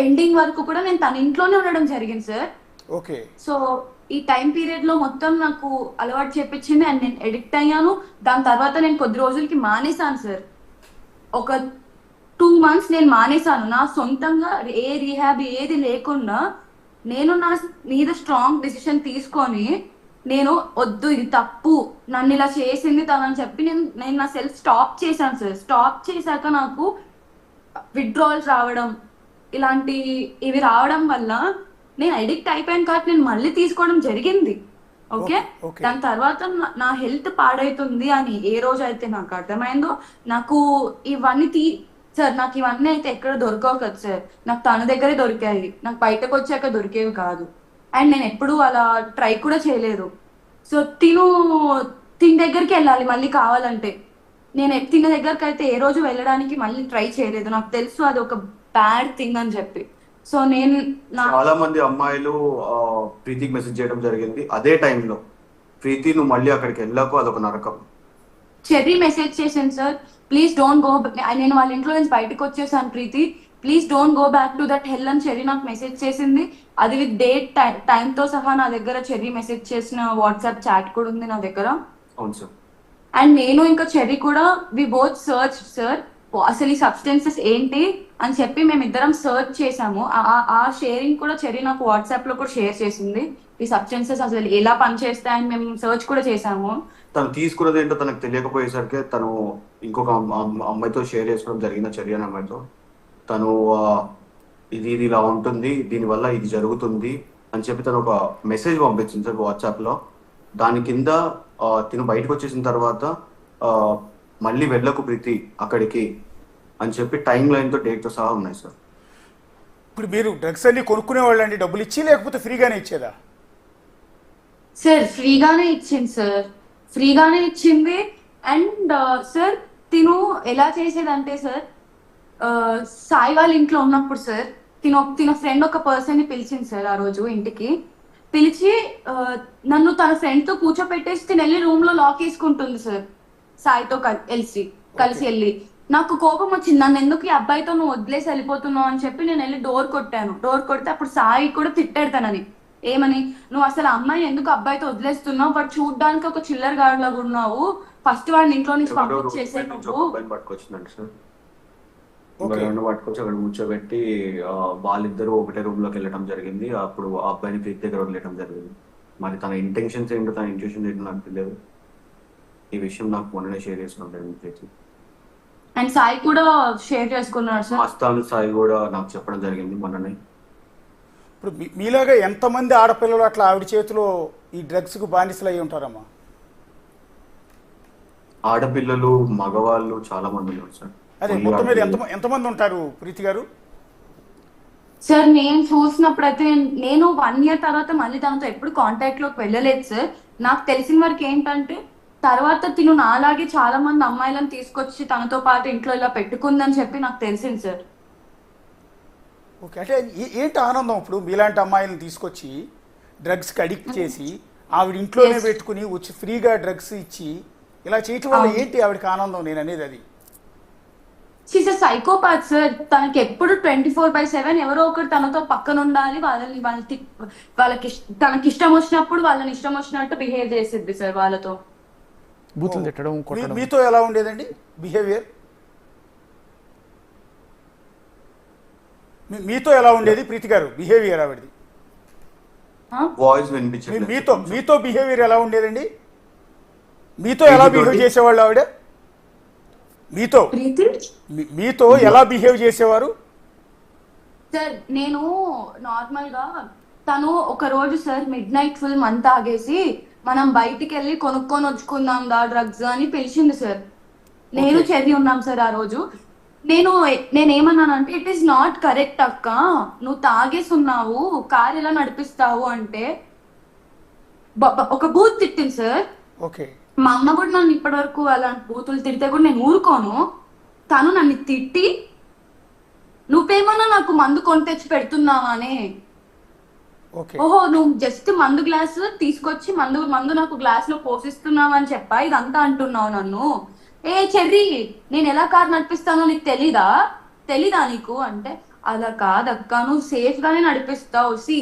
Ending వరకు కూడా నేను తన ఇంట్లోనే ఉండడం జరిగింది సార్. ఓకే. సో ఈ టైం పీరియడ్ లో మొత్తం నాకు అలవాటు చేపించింది అండ్ నేను ఎడిక్ట్ అయ్యాను. దాని తర్వాత నేను కొద్ది రోజులకి మానేశాను సార్. ఒక 2 months నేను మానేశాను. నా సొంతంగా ఏ రీహాబ్ ఏది లేకుండా నేను నా మీద స్ట్రాంగ్ డిసిషన్ తీసుకొని నేను వద్దు ఇది తప్పు నన్ను ఇలా చేసింది తనని చెప్పి నేను నా సెల్ఫ్ స్టాప్ చేశాను సార్. స్టాప్ చేశాక నాకు విత్డ్రావల్స్ రావడం ఇలాంటి ఇవి రావడం వల్ల నేను అడిక్ట్ అయిపోయాను కాబట్టి నేను మళ్ళీ తీసుకోవడం జరిగింది. ఓకే, దాని తర్వాత నా హెల్త్ పాడైతుంది అని ఏ రోజు అయితే నాకు అర్థమైందో నాకు ఇవన్నీ సార్ నాకు ఇవన్నీ అయితే ఎక్కడ దొరకవు కదా సార్. నాకు తన దగ్గరే దొరికాయి, నాకు బయటకు వచ్చాక దొరికేవి కాదు. అండ్ నేను ఎప్పుడు అలా ట్రై కూడా చేయలేదు. సో తిన దగ్గరికి వెళ్ళాలి మళ్ళీ కావాలంటే. నేను తిన దగ్గరికి అయితే ఏ రోజు వెళ్ళడానికి మళ్ళీ ట్రై చేయలేదు. నాకు తెలుసు అది ఒక బ్యాడ్ థింగ్ అని చెప్పి. సో నేను చాలా మంది అమ్మాయిలు ప్రీతికి మెసేజ్ చేయడం జరిగింది. అదే టైంలో ప్రీతి నువ్వు మళ్ళీ అక్కడికి వెళ్ళాకు, అదొక నరకం. చెర్రీ మెసేజ్ చేశాను సార్, ప్లీజ్ డోంట్ గో. నేను వాళ్ళ ఇంట్లో నుంచి బయటకు వచ్చేసాను Preethi, please don't go back to that hell అని చెర్రీ నాకు మెసేజ్ చేసింది. అది విత్ డేట్ టైంతో సహా నా దగ్గర చెర్రీ మెసేజ్ చేసిన వాట్సాప్ చాట్ కూడా ఉంది నా దగ్గర. అవును సార్. అండ్ నేను ఇంకా చెర్రీ కూడా వి బోత్ సర్చ్ సార్ అసలు ఈ సబ్స్టెన్సెస్ ఏంటి అని చెప్పి మేమిద్దరం సర్చ్ చేసాము. ఆ షేరింగ్ కూడా చెర్రీ నాకు వాట్సాప్ లో కూడా షేర్ చేసింది. ఈ సబ్స్టెన్సెస్ అసలు ఎలా పనిచేస్తాయని మేము సర్చ్ కూడా చేసాము. తను తీసుకున్నది ఏంటో తనకు తెలియకపోయేసరికి తను ఇంకొక అమ్మాయితో షేర్ చేసుకోవడం జరిగింది, చెర్రీ అనే అమ్మాయితో. తను ఇది ఇలా ఉంటుంది, దీనివల్ల ఇది జరుగుతుంది అని చెప్పి తను ఒక మెసేజ్ పంపించింది సార్ వాట్సాప్లో. దాని కింద తిను బయటకు వచ్చేసిన తర్వాత మళ్ళీ వెళ్ళకు ప్రీతి అక్కడికి అని చెప్పి టైం లైన్తో డేట్తో సహా ఉన్నాయి సార్. ఇప్పుడు మీరు డ్రగ్స్ అన్ని కొనుక్కునే వాళ్ళండి డబ్బులు ఇచ్చి, లేకపోతే ఫ్రీగానే ఇచ్చేదా? సార్ ఫ్రీగానే ఇచ్చింది సార్, ఫ్రీగానే ఇచ్చింది. అండ్ సార్ తిను ఎలా చేసేదంటే సార్, సాయి వాళ్ళ ఇంట్లో ఉన్నప్పుడు సార్ తిన ఫ్రెండ్ ఒక పర్సన్ ని పిలిచింది సార్ ఆ రోజు ఇంటికి. పిలిచి నన్ను తన ఫ్రెండ్ తో కూర్చోపెట్టేసి తిని వెళ్ళి రూమ్ లో లాక్ వేసుకుంటుంది సార్ సాయితో కలిసి వెళ్ళి. నాకు కోపం వచ్చింది, నన్ను ఎందుకు ఈ అబ్బాయితో నువ్వు వదిలేసి వెళ్ళిపోతున్నావు అని చెప్పి నేను వెళ్ళి డోర్ కొట్టాను. డోర్ కొడితే అప్పుడు సాయి కూడా తిట్టాడు తనని, ఏమని నువ్వు అసలు అమ్మాయి ఎందుకు అబ్బాయితో వదిలేస్తున్నావు, వాడు చూడడానికి ఒక చిల్లర గాడిలాగా ఉన్నావు, ఫస్ట్ వాడిని ఇంట్లో నుంచి పంపించేసే నువ్వు. పట్టుకొచ్చి అక్కడ కూర్చోబెట్టి వాళ్ళిద్దరూ ఒకటే రూమ్ లోకి వెళ్ళడం జరిగింది. అప్పుడు ఆ అబ్బాయిని ప్రీతి దగ్గర వదిలేయడం జరిగింది. మరి తన ఇంటెన్షన్స్ ఏంటో తన ఇంట్యూషన్ ఏంటో నాకు తెలియదు. ఈ విషయం నాకు మొన్ననే షేర్ చేసుకున్నాను ప్రీతి. అండ్ సాయి కూడా షేర్ చేసుకున్నాడు సార్. మస్తాను సాయి కూడా నాకు చెప్పడం జరిగింది మొన్ననే. ఇప్పుడు మీలాగా ఎంతమంది ఆడపిల్లలు అట్లా ఆవిడ చేతిలో ఈ డ్రగ్స్ కు బానిసలు అయి ఉంటారమ్మా? ఆడపిల్లలు మగవాళ్ళు చాలా మంది ఉన్నారు సార్. అదే మొత్తం మీద ఎంతమంది ఉంటారు ప్రీతి గారు? సార్ నేను చూసినప్పుడు అయితే నేను 1 year తర్వాత మళ్ళీ తనతో ఎప్పుడు కాంటాక్ట్ లోకి వెళ్ళలేదు సార్. నాకు తెలిసిన వరకు ఏంటంటే తర్వాత తిను నాలాగే చాలా మంది అమ్మాయిలను తీసుకొచ్చి తనతో పాటు ఇంట్లో ఇలా పెట్టుకుందని చెప్పి నాకు తెలిసింది సార్. ఓకే, అంటే ఏంటి ఆనందం ఇప్పుడు మీలాంటి అమ్మాయిలను తీసుకొచ్చి డ్రగ్స్కి అడిక్ట్ చేసి ఆవిడ ఇంట్లోనే పెట్టుకుని వచ్చి ఫ్రీగా డ్రగ్స్ ఇచ్చి ఇలా చేయటం వల్ల ఏంటి ఆవిడకి ఆనందం? నేను అనేది అది. She's a psychopath sir. తనకి ఎప్పుడు 24/7 ఎవరో ఒకరు తనతో పక్కన ఉండాలి. వాళ్ళకి తనకి ఇష్టం వచ్చినప్పుడు వాళ్ళని ఇష్టం వచ్చినట్టు బిహేవ్ చేసిద్ది సార్ వాళ్ళతో. బూతులు తిట్టడం, కొట్టడం. మీతో ఎలా ఉండేదండి బిహేవియర్? మీతో ఎలా ఉండేది ప్రీతి గారు బిహేవియర్ ఆవిడది? వాయిస్ వినిపించలేదు. మీతో బిహేవియర్ ఎలా ఉండేదండి? మీతో ఎలా బిహేవ్ చేసేవాళ్ళు ఆవిడ? మీతో ఎలా బిహేవ్ చేసేవారు సార్? నేను నార్మల్ గా తను ఒక రోజు సార్ మిడ్-నైట్ ఫుల్ మంత్ ఆగేసి మనం బయటికి వెళ్ళి కొనుక్కొని వచ్చుకుందాం దా డ్రగ్స్ అని పిలిచింది సార్. నేను చెర్రీ ఉన్నాం సార్ ఆ రోజు. నేనేమన్నానంటే ఇట్ ఈస్ నాట్ కరెక్ట్ అక్క, నువ్వు తాగేసున్నావు, కార్ ఎలా నడిపిస్తావు అంటే ఒక బూత్ తిట్టింది సార్. ఓకే, మా అమ్మ కూడా నన్ను ఇప్పటి వరకు అలాంటి బూతులు తిడితే కూడా నేను ఊరుకోను. తను నన్ను తిట్టి నువ్వేమన్నా నాకు మందు కొని తెచ్చి పెడుతున్నావానే, ఓహో నువ్వు జస్ట్ మందు గ్లాస్ తీసుకొచ్చి మందు నాకు గ్లాస్ లో పోసిస్తున్నావు అని చెప్పా ఇదంతా అంటున్నావు నన్ను. ఏ చెర్రీ నేను ఎలా కార్ నడిపిస్తానో నీకు తెలీదా నీకు అంటే అలా కాదక్క, నువ్వు సేఫ్ గానే నడిపిస్తావు. See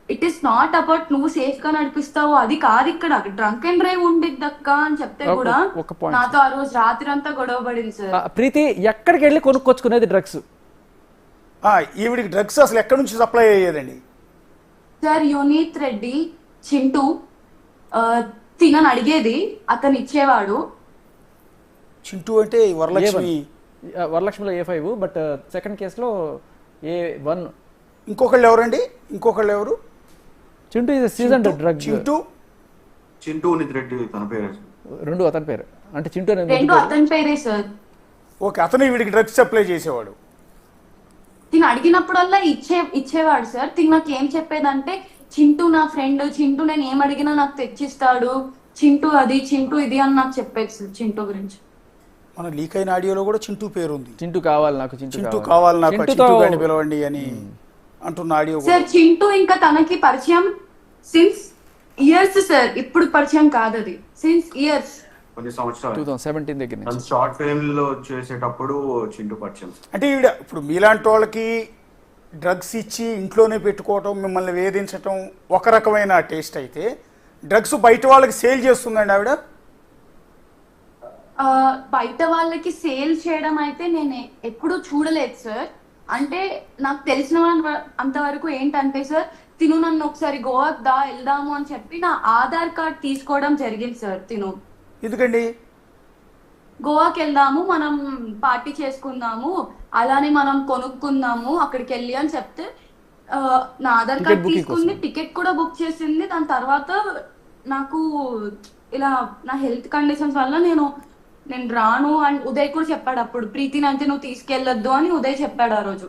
it is not about నువ్వు సేఫ్ గా నడిపిస్తావు అది కాదు, ఇక్కడ డ్రంక్ అండ్ డ్రైవ్ ఉండిద్ది అక్క అని చెప్తే కూడా ఒక point. నాతో ఆ రోజు రాత్రి అంతా గొడవ పడింది సార్. ప్రీతి ఎక్కడికి వెళ్ళి కొనుక్కొచ్చుకునేది డ్రగ్స్? ఈవిడికి డ్రగ్స్ అసలు ఎక్కడి నుంచి సప్లై అయ్యేదండి? సార్ యునీత్ రెడ్డి చింటూ తినని అడిగేది, అతను ఇచ్చేవాడు. చింటూ అంటే వరలక్ష్మి. వరలక్ష్మిలో A5, బట్ సెకండ్ కేసులో A1. ఇంకొకళ్ళు ఎవరండి? ఇంకొకళ్ళు ఎవరు? చింటూ ఇది సీజన్ డ్రగ్. చింటూ నిత్ రెడ్డి తన పేరు. రెండు అతని పేరు, అంటే చింటూ అనేది రెండు అతని పేరే సార్. ఓకే, అతను వీడికి డ్రగ్స్ సప్లై చేసేవాడు. తిని అడిగినప్పుడల్లా ఇచ్చేవాడు సార్. తిని నాకు ఏం చెప్పేదంటే, చింటూ నా ఫ్రెండ్, చింటూ నేను ఏం అడిగినా నాకు తెచ్చిస్తాడు, చింటూ అది చింటూ ఇది అని నాకు చెప్పేది సార్ చింటూ గురించి. మన లీక్ అయిన ఆడియోలో కూడా చింటూ పేరు ఉంది. చింటూ కావాలి నాకు, చింటూ కావాలి నాకు, చింటూ గాని పిలవండి అని అంటున్న ఆడియో సార్. చింటూ ఇంకా తనకి పరిచయం సిన్స్ ఇయర్స్ సార్, ఇప్పుడు పరిచయం కాదు అది, సిన్స్ ఇయర్స్, కొన్ని సంవత్సరాలు 2017 దగ్గర నుంచి. షార్ట్ ఫిల్మ్ లో చేసేటప్పుడు చింటూ పరిచయం. అంటే ఇప్పుడు మీలాంటి వాళ్ళకి డ్రగ్స్ ఇచ్చి ఇంట్లోనే పెట్టుకోవటం, మిమ్మల్ని వేధించటం ఒక రకమైన టేస్ట్ అయితే, డ్రగ్స్ బయట వాళ్ళకి సేల్ చేస్తుందండి ఆవిడ? బయట వాళ్ళకి సేల్ చేయడం అయితే నేను ఎప్పుడూ చూడలేదు సార్. అంటే నాకు తెలిసిన అంతవరకు ఏంటంటే సార్, తిను నన్ను ఒకసారి గోవాకి వెళ్దాము అని చెప్పి నా ఆధార్ కార్డ్ తీసుకోవడం జరిగింది సార్. తిను ఎందుకండి? గోవాకి వెళ్దాము, మనం పార్టీ చేసుకుందాము, అలానే మనం కొనుక్కుందాము అక్కడికి వెళ్ళి అని చెప్తే నా ఆధార్ కార్డ్ తీసుకుంది, టికెట్ కూడా బుక్ చేసింది. దాని తర్వాత నాకు ఇలా నా హెల్త్ కండిషన్స్ వల్ల నేను రాను అని ఉదయ్ కూడా చెప్పాడు. అప్పుడు ప్రీతిని అయితే నువ్వు తీసుకెళ్ళొద్దు అని ఉదయ్ చెప్పాడు ఆ రోజు,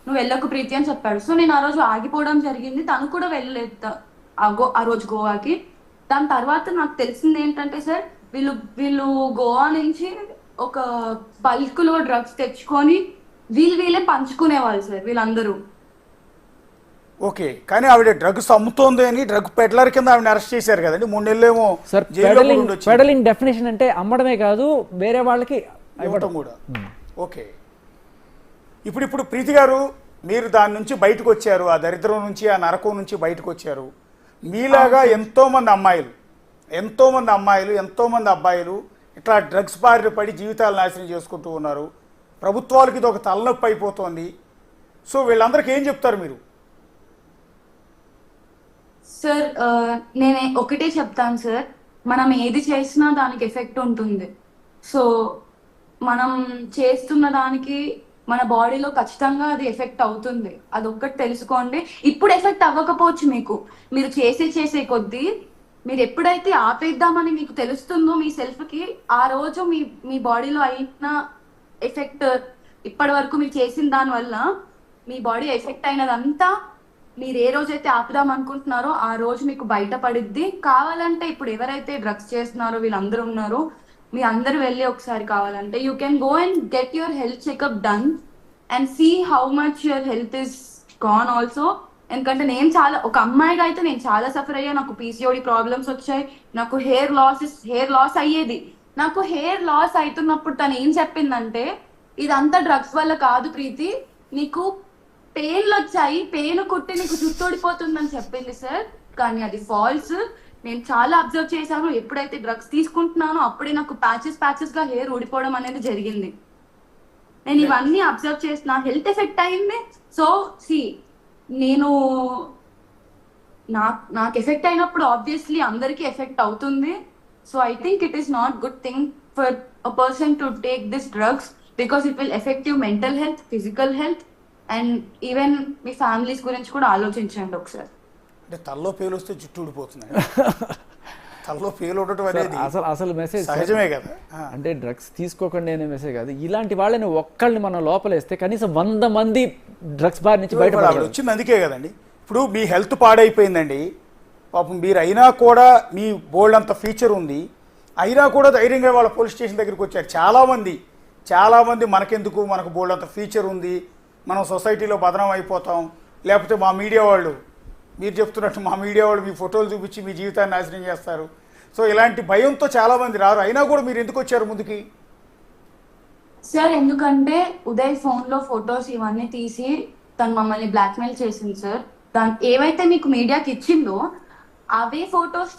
నువ్వు వెళ్ళకు ప్రీతి అని చెప్పాడు. సో నేను ఆ రోజు ఆగిపోవడం జరిగింది, తను కూడా వెళ్ళలేదు ఆ రోజు గోవాకి. దాని తర్వాత నాకు తెలిసింది ఏంటంటే సార్, వీళ్ళు గోవా నుంచి ఒక బల్క్ లో డ్రగ్స్ తెచ్చుకొని వీళ్ళే పంచుకునేవాళ్ళు సార్ వీళ్ళందరూ. ఓకే, కానీ ఆవిడ డ్రగ్స్ అమ్ముతోంది అని డ్రగ్ పెడ్లర్ కింద ఆవిడ అరెస్ట్ చేశారు కదండి, 3 నెలలేమో. పెడలింగ్ డెఫినేషన్ అంటే అమ్మడమే కాదు, వేరే వాళ్ళకి ఇవ్వటం కూడా. ఓకే, ఇప్పుడు ప్రీతి గారు, మీరు దాని నుంచి బయటకు వచ్చారు, ఆ దరిద్రం నుంచి, ఆ నరకం నుంచి బయటకు వచ్చారు. మీలాగా ఎంతోమంది అమ్మాయిలు, ఎంతోమంది అబ్బాయిలు ఇట్లా డ్రగ్స్ బారిన పడి జీవితాలు నాశనం చేసుకుంటూ ఉన్నారు. ప్రభుత్వాలకి ఇది ఒక తలనొప్పి అయిపోతుంది. సో వీళ్ళందరికీ ఏం చెప్తారు మీరు? సార్ నేను ఒకటే చెప్తాను సార్, మనం ఏది చేసినా దానికి ఎఫెక్ట్ ఉంటుంది. సో మనం చేస్తున్న దానికి మన బాడీలో ఖచ్చితంగా అది ఎఫెక్ట్ అవుతుంది, అదొక్కటి తెలుసుకోండి. ఇప్పుడు ఎఫెక్ట్ అవ్వకపోవచ్చు మీకు, మీరు చేసే కొద్దీ మీరు ఎప్పుడైతే ఆపేద్దామని మీకు తెలుస్తుందో మీ సెల్ఫ్కి, ఆ రోజు మీ బాడీలో అయిన ఎఫెక్ట్, ఇప్పటి వరకు మీరు చేసిన దానివల్ల మీ బాడీ ఎఫెక్ట్ అయినదంతా మీరు ఏ రోజైతే ఆపుదాం అనుకుంటున్నారో ఆ రోజు మీకు బయటపడిద్ది. కావాలంటే ఇప్పుడు ఎవరైతే డ్రగ్స్ చేస్తున్నారో వీళ్ళందరూ ఉన్నారో, మీ అందరూ వెళ్ళి ఒకసారి కావాలంటే you can go and get your health checkup done and see how much your health is gone also. ఎందుకంటే నేను ఒక అమ్మాయిగా అయితే నేను చాలా సఫర్ అయ్యా. నాకు PCOD ప్రాబ్లమ్స్ వచ్చాయి, నాకు హెయిర్ లాస్ అయ్యేది. నాకు హెయిర్ లాస్ అవుతున్నప్పుడు తను ఏం చెప్పిందంటే, ఇదంతా డ్రగ్స్ వల్ల కాదు ప్రీతి, నీకు పెయిన్లు వచ్చాయి, పెయిన్ కుట్టి నీకు జుట్టోడిపోతుందని చెప్పింది సార్. కానీ అది ఫాల్స్. నేను చాలా అబ్జర్వ్ చేశాను, ఎప్పుడైతే డ్రగ్స్ తీసుకుంటున్నానో అప్పుడే నాకు ప్యాచెస్ గా హెయిర్ ఊడిపోవడం అనేది జరిగింది. నేను ఇవన్నీ అబ్జర్వ్ చేసిన, హెల్త్ ఎఫెక్ట్ అయింది. సో నేను నాకు ఎఫెక్ట్ అయినప్పుడు ఆబ్వియస్లీ అందరికీ ఎఫెక్ట్ అవుతుంది. So I think it is not good thing for a person to take this drugs, because it will effect you mental health, physical health, and even me families గురించి కూడా ఆలోచించండి ఒకసారి. అంటే తల్లో పేలు వస్తే జుట్టు ఊడిపోతుంది, తల్లో పేలు ఉండటం అనేది అసలు మెసేజ్ సహజమే కదా. అంటే డ్రగ్స్ తీసుకోకండి అనే మెసేజ్ కాదు, ఇలాంటి వాళ్ళని ఒక్కళ్ళని మనం లోపలేస్తే కనీసం 100 మంది డ్రగ్స్ బారి నుంచి బయటపడాలి. వచ్చింది అందుకే కదండి. ఇప్పుడు మీ హెల్త్ పాడైపోయిందండి, పాపం మీరు అయినా కూడా మీ బోల్డ్ అంత ఫీచర్ ఉంది, అయినా కూడా ధైర్యంగా వాళ్ళ పోలీస్ స్టేషన్ దగ్గరికి వచ్చారు. చాలామంది మనకెందుకు, మనకు బోల్డ్ అంత ఫీచర్ ఉంది, మనం సొసైటీలో బదనం అయిపోతాం, లేకపోతే మా మీడియా వాళ్ళు, మీరు చెప్తున్నట్టు మా మీడియా వాళ్ళు మీ ఫోటోలు చూపించి మీ జీవితాన్ని నాశనం చేస్తారు. సో ఇలాంటి భయంతో చాలామంది రారు. అయినా కూడా మీరు ఎందుకు వచ్చారు ముందుకి? సార్ ఎందుకంటే ఉదయ్ ఫోన్ లో ఫొటోస్ ఇవన్నీ తీసి తను మమ్మల్ని బ్లాక్మెయిల్ చేసింది సార్. ఏవైతే మీకు మీడియాకి ఇచ్చిందో అవే ఫొటోస్